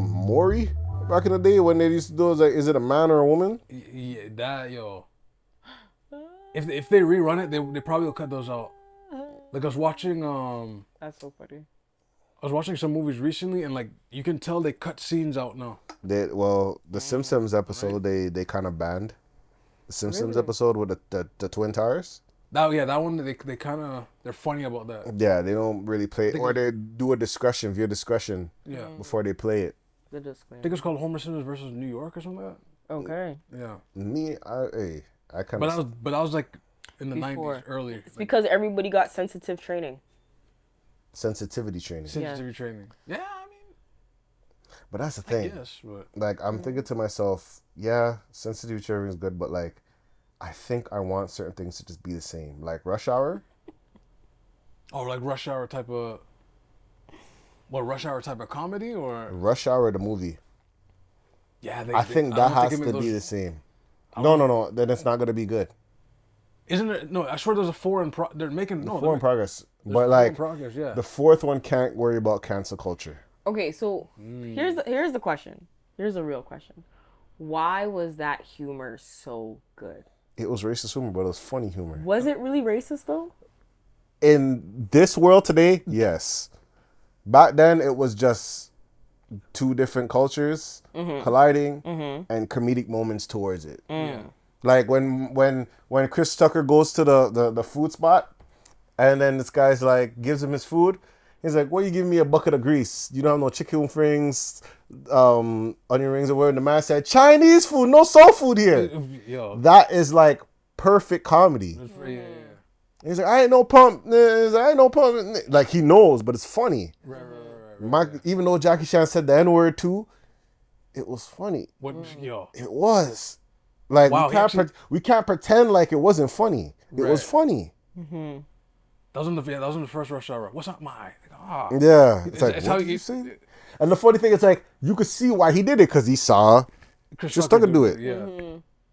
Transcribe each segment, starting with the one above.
Maury back in the day when they used to do it, was like, is it a man or a woman? Yeah, that yo. If they rerun it, they probably will cut those out. Like I was watching That's so funny. I was watching some movies recently, and like you can tell they cut scenes out now. The Simpsons episode they kind of banned. The Simpsons episode with the Twin Towers. That one they kind of they're funny about that. Yeah, they don't really play it, or they do a via discretion. Yeah. Before they play it. The I disclaimer. think it's called Homer Simpson versus New York or something like Okay. that. Yeah. I kind of. But I was like in the Before. 90s earlier. It's because everybody got sensitive training. Sensitivity training. Sensitivity training. Yeah, I mean. But that's the thing. Yes, but Like, I'm thinking to myself, yeah, sensitivity training is good, but like, I think I want certain things to just be the same. Like Rush Hour. oh, like Rush Hour type of. What, Rush Hour type of comedy or? Rush Hour the movie. Yeah, I think that has to be the same. No. Then it's not gonna be good. Isn't it? No, I swear there's a 4 in they're making no. Four in progress. There's But 4 like in progress, yeah. the fourth one can't worry about cancel culture. Okay, so here's the question. Here's a real question. Why was that humor so good? It was racist humor, but it was funny humor. Was it really racist though? In this world today, yes. Back then, it was just two different cultures colliding and comedic moments towards it. Yeah. Like when Chris Tucker goes to the food spot, and then this guy's like gives him his food. He's like, "What, you giving me a bucket of grease? You don't have no chicken rings, onion rings, or whatever." And the man said, "Chinese food, no soul food here." Yo. That is like perfect comedy. Yeah. He's like, "I ain't no pump." He's like, "I ain't no pump." Like, he knows, but it's funny. Right. Even though Jackie Chan said the N-word too, it was funny. What? Yo. It was. Like, Wow, we can't pretend like it wasn't funny. It was funny. That was in the first Rush Hour. What's up, my? Yeah. It's like, it's what how did you you say? And the funny thing is, like, you could see why he did it, because he saw Chris Tucker do it. Yeah.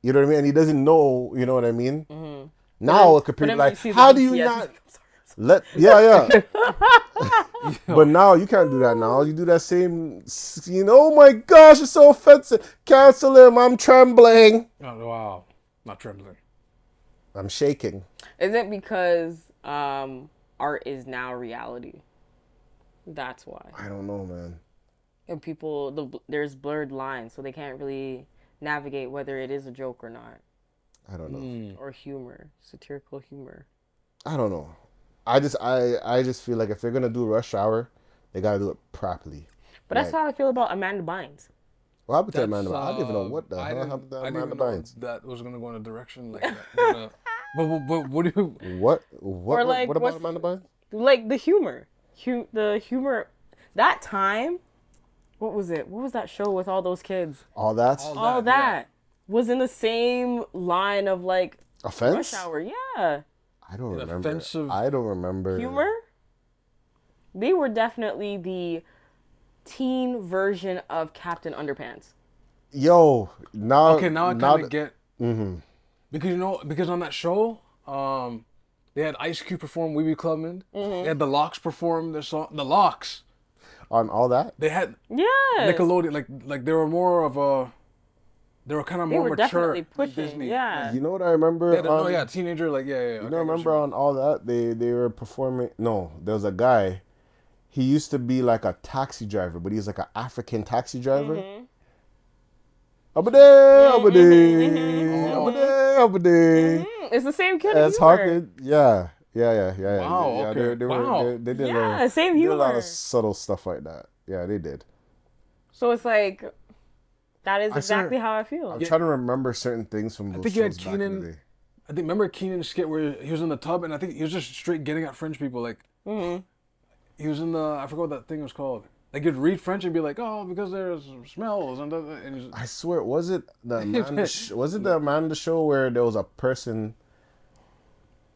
You know what I mean? And he doesn't know, you know what I mean? Now it could be like, how do you not let, yeah. But now you can't do that now. You do that same, oh my gosh, it's so offensive. Cancel him, I'm trembling. Oh, wow. Not trembling. I'm shaking. Is it because art is now reality? That's why. I don't know, man. And people, there's blurred lines, so they can't really navigate whether it is a joke or not. I don't know. Or humor, satirical humor. I don't know. I just feel like if they're gonna do Rush Hour, they gotta do it properly. But that's how I feel about Amanda Bynes. What happened to Amanda Bynes? I don't even know what the hell happened to Amanda Bynes. That was gonna go in a direction like that. But what do you? What like, about Amanda Bynes? Like the humor. The humor. That time, what was it? What was that show with all those kids? All that was in the same line of like offense. Rush Hour, yeah. I don't remember. Offensive. I don't remember. Humor? They were definitely the teen version of Captain Underpants. Yo, now I kind of get. Because on that show, they had Ice Cube perform "We Be Clubbin'." They had the Locks perform their song. The Locks. On all that. They had Yeah. Nickelodeon. Like they were more of a. They were kind of more were mature. definitely pushing. Disney. Yeah. You know what I remember? Teenager. Like yeah. You know, remember on all that they were performing. No, there was a guy. He used to be like a taxi driver, but he's like an African taxi driver. Up there. It's the same kid. As Hawkins, yeah. Wow, okay. They did same did a humor. lot of subtle stuff like that. Yeah, they did. So it's like, that is exactly how I feel. I'm trying to remember certain things from those I think you had shows back in the Keenan. day. I think remember Keenan's skit where he was in the tub and I think he was just straight getting at French people. Like he was in the I forgot what that thing was called. Like you'd read French and be like, oh, because there's smells and I swear, was it the Amanda show where there was a person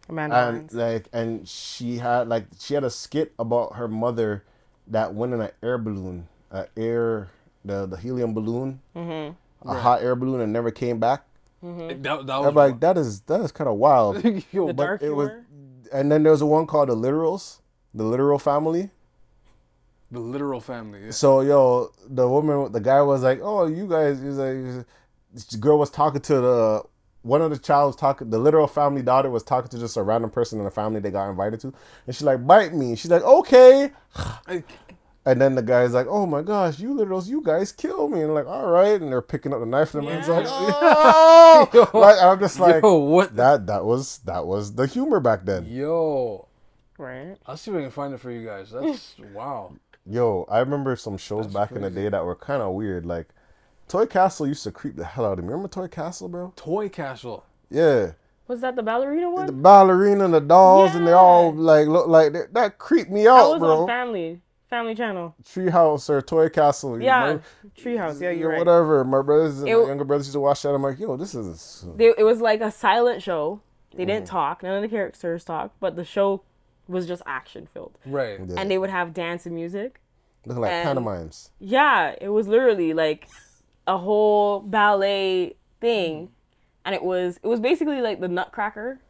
Amanda Bynes. and she had a skit about her mother that went in an air balloon, the helium balloon, a hot air balloon, and never came back. That was I'm like, that is kind of wild. The dark humor. And then there was one called the Literal Family. The literal family. Yeah. So the guy was like, "Oh, you guys," he's like, this girl was talking to one of the child was talking. The literal family daughter was talking to just a random person in the family they got invited to, and she's like, "Bite me." She's like, "Okay." And then the guy's like, "Oh my gosh, you literals, you guys kill me!" And like, "All right," and they're picking up the knife, and it's like, "Oh!" Like, I'm just like, what? That was the humor back then. Yo, right? I'll see if I can find it for you guys. That's wow. Yo, I remember some shows back in the day that were kind of weird. Like, Toy Castle used to creep the hell out of me. Remember Toy Castle, bro? Toy Castle. Yeah. Was that the ballerina one? The ballerina and the dolls, and they all like look like that creeped me out, that was bro. on Family Channel. Treehouse or Toy Castle. Yeah, Treehouse. Yeah, you're right. Whatever. My brothers and my younger brothers used to watch that. I'm like, yo, this is. It was like a silent show. They didn't talk. None of the characters talked, but the show was just action filled. Right. Yeah. And they would have dance and music. Looking like pantomimes. Yeah, it was literally like a whole ballet thing, and it was basically like the Nutcracker,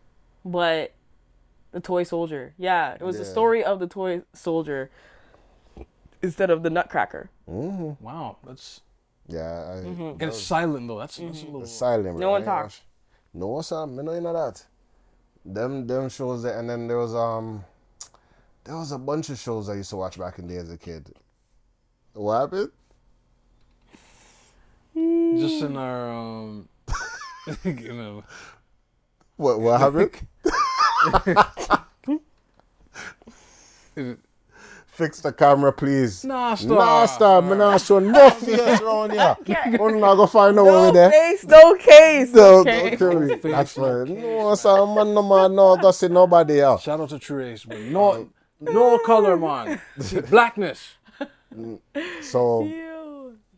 but the toy soldier. Yeah, it was the story of the toy soldier instead of the Nutcracker. Mm-hmm. Wow, that's and it's silent though. That's a little it's silent. No one talks. No one saw me. No, that. Them shows that, and then there was a bunch of shows I used to watch back in the day as a kid. What happened? Just in our you know. What happened? Fix the camera, please. Nah, stop. I'm not showing no face around here. I'm not gonna find no one there. No case. Don't kill me. That's fine. No, man, no, don't see nobody else. Shout out to Trace, but no color, man. Blackness. So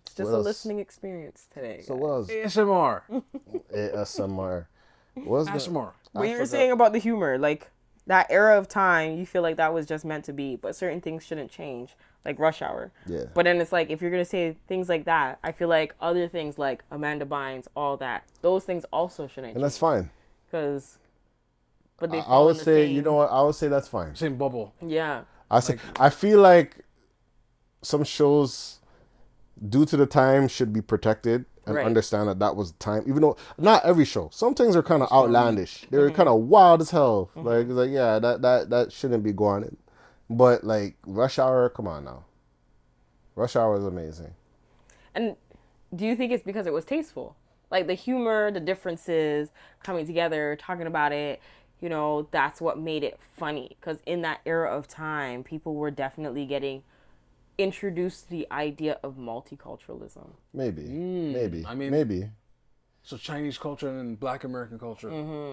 it's just a listening experience today. So what else? ASMR. What's ASMR. What you were saying about the humor, like that era of time, you feel like that was just meant to be, but certain things shouldn't change, like Rush Hour. Yeah. But then it's like, if you're gonna say things like that, I feel like other things like Amanda Bynes, all that, those things also shouldn't change. And that's fine. But they I would say, you know what? I would say that's fine. Same bubble. Yeah. I feel like some shows, due to the time, should be protected and understand that was time. Even though not every show, some things are kind of outlandish. They were kind of wild as hell. Like yeah, that shouldn't be going in. But like Rush Hour, come on now. Rush Hour is amazing. And do you think it's because it was tasteful? Like the humor, the differences coming together, talking about it. You know, that's what made it funny. Because in that era of time, people were definitely getting introduced to the idea of multiculturalism. Maybe. I mean, maybe. So Chinese culture and Black American culture.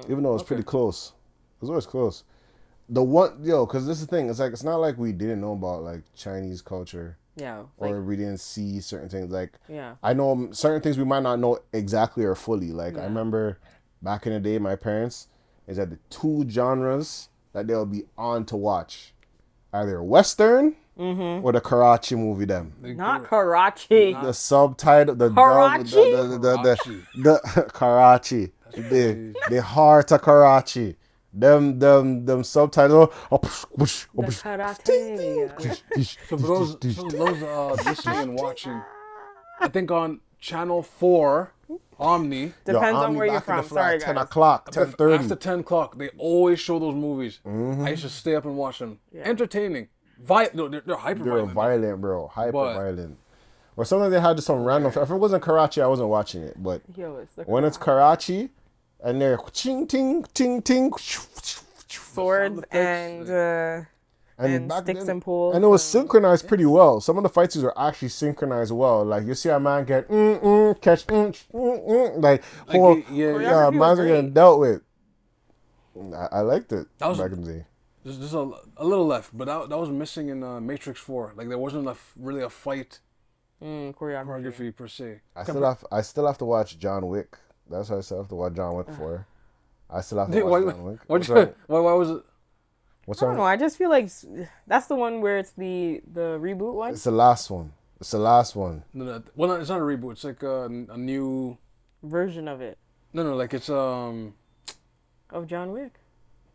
Even though it's pretty close. It was always close. Because this is the thing. It's like, it's not like we didn't know about like Chinese culture. Yeah. Or we didn't see certain things. Like, yeah. I know certain things we might not know exactly or fully. Like, I remember back in the day, my parents is that the two genres that they'll be on to watch. Either Western or the Karachi movie them. Not Karachi. The subtitle, the Karachi. The heart of Karachi. Them subtitles. So for those listening and watching, I think on Channel 4, Omni. Depends on where you're from. Sorry, guys. 10 o'clock, 10:30. After 10 o'clock, they always show those movies. I used to stay up and watch them. Yeah. Entertaining. They're hyper violent. They're violent, bro. Hyper violent. Or sometimes they had just some random. If it wasn't Karachi, I wasn't watching it. But when it's Karachi, and they're ching ting ting ting, swords and sticks and poles, and it was synchronized pretty well. Some of the fight scenes were actually synchronized well. Like you see a man get catch like man's are getting dealt with. I liked it back in the day. There's a little left, but that was missing in Matrix 4. Like there wasn't really a fight choreography per se. I still have to watch John Wick. That's what I still have to watch John Wick for. I still have to watch John Wick. Why was it? I don't know. I just feel like that's the one where it's the reboot one. It's the last one. No, well, it's not a reboot. It's like a new version of it. No, like it's of John Wick.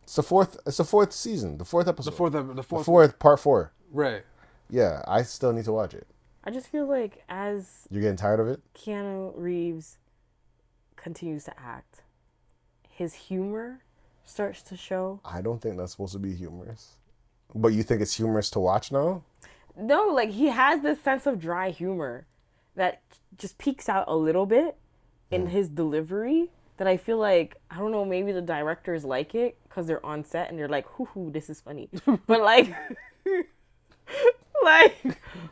It's the fourth season, the fourth episode. The fourth part 4. Right. Yeah, I still need to watch it. I just feel like as you're getting tired of it, Keanu Reeves continues to act, his humor starts to show. I don't think that's supposed to be humorous. But you think it's humorous to watch now? No, like he has this sense of dry humor that just peeks out a little bit in his delivery that I feel like, I don't know, maybe the directors like it because they're on set and they're like, hoo, this is funny. But like,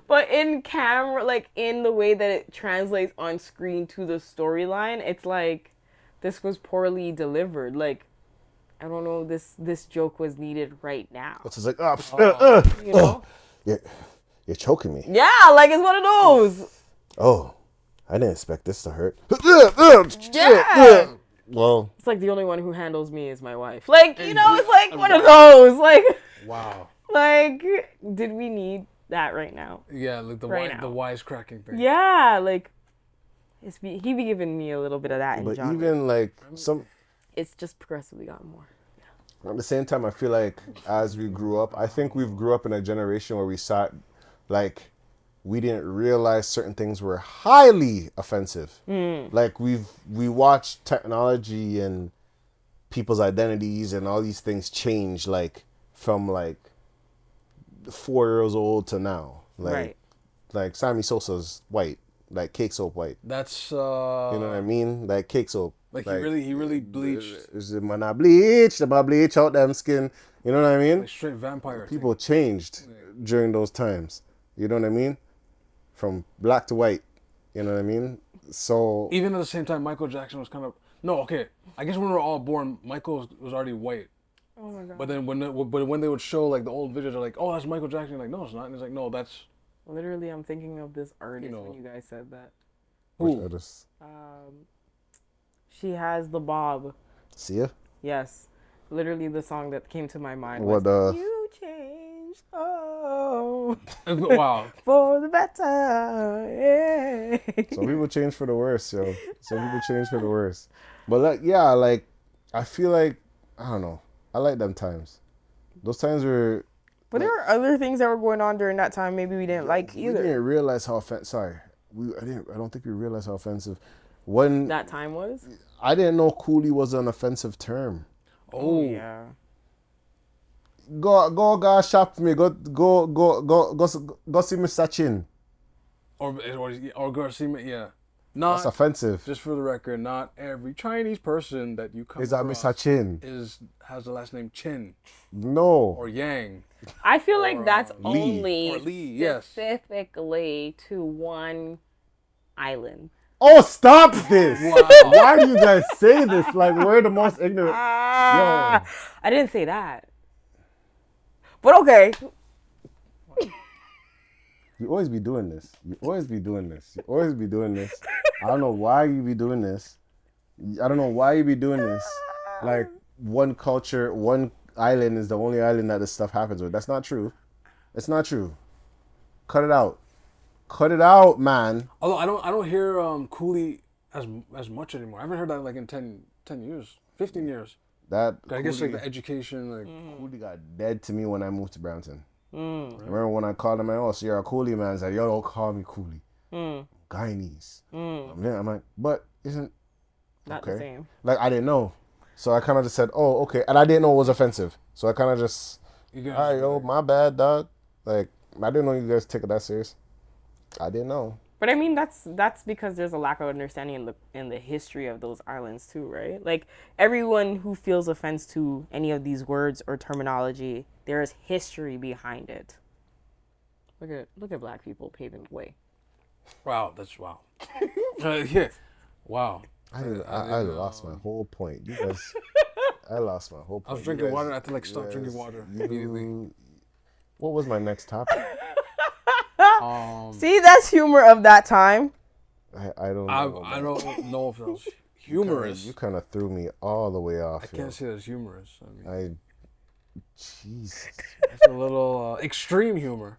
but in camera, like in the way that it translates on screen to the storyline, it's like, this was poorly delivered. Like, I don't know, this joke was needed right now. It's just like, you know? You're choking me. Yeah, like it's one of those. Oh, I didn't expect this to hurt. Yeah. Well, it's like the only one who handles me is my wife. Like, you know, it's like one of those. Like, wow. Like, did we need that right now? Yeah, like the wisecracking thing. Yeah, like he be giving me a little bit of that. But even like it's just progressively gotten more. Yeah. At the same time, I feel like as we grew up, I think we've grew up in a generation where we sat like we didn't realize certain things were highly offensive. Like we watched technology and people's identities and all these things change, like from like 4 years old to now. Like Sammy Sosa's white, like cake soap white. That's you know what I mean? Like cake soap. Like he really bleached. Is it man I bleach? Am I bleach out them skin? You know what I mean? Like straight vampire. People changed during those times. You know what I mean? From black to white. You know what I mean? So even at the same time, Michael Jackson was kind of I guess when we were all born, Michael was already white. Oh my god! But then when they would show like the old videos, they're like, "Oh, that's Michael Jackson." You're like, no, it's not. And it's like, no, that's. Literally, I'm thinking of this artist when you guys said that. Which artist? She has the bob. Sia? Yes, literally the song that came to my mind was "You Changed." Oh, wow! For the better. Yeah. Some people change for the worse, yo. Some people change for the worse. But like, yeah, like I feel like I don't know. I like them times. Those times were. But there were other things that were going on during that time. Maybe we didn't like either. We didn't realize how offensive. Sorry, I don't think we realized how offensive. When that time was. I didn't know coolie was an offensive term. Oh yeah. Go shop for me. Go see Mr. Chin. Or go see me. Yeah. Not, that's offensive. Just for the record, not every Chinese person that you come across is that Mr. Chin has the last name Chin. No. Or Yang. I feel like that's Lee. only specifically to one island. Oh, stop this! Wow. Why do you guys say this? Like we're the most ignorant. Yo. I didn't say that. But okay. You always be doing this. You always be doing this. I don't know why you be doing this. Like one culture, one island is the only island that this stuff happens with. That's not true. It's not true. Cut it out. Cut it out, man. Although I don't hear coolie as much anymore. I haven't heard that like in 10 years, 15 years. That I guess like the education like coolie got dead to me when I moved to Brampton. I remember when I called him, so you're a coolie man. He's like, yo, don't call me coolie. Guyanese. I'm like, but isn't not the same. Like I didn't know, so I kind of just said, oh, okay, and I didn't know it was offensive, so I kind of just, all right, yo, my bad, dog. Like I didn't know you guys take it that serious. I didn't know. But I mean, that's because there's a lack of understanding in the history of those islands too, right? Like everyone who feels offense to any of these words or terminology, there is history behind it. Look at black people paving the way. Wow, that's wow. Yeah, wow. I lost my whole point. You guys, I lost my whole point. I was drinking water. I had to like stop drinking water immediately. What was my next topic? See, that's humor of that time. I don't know. I don't know if it was humorous. You kind of threw me all the way off. I can't say that's humorous. Jesus. It's a little extreme humor.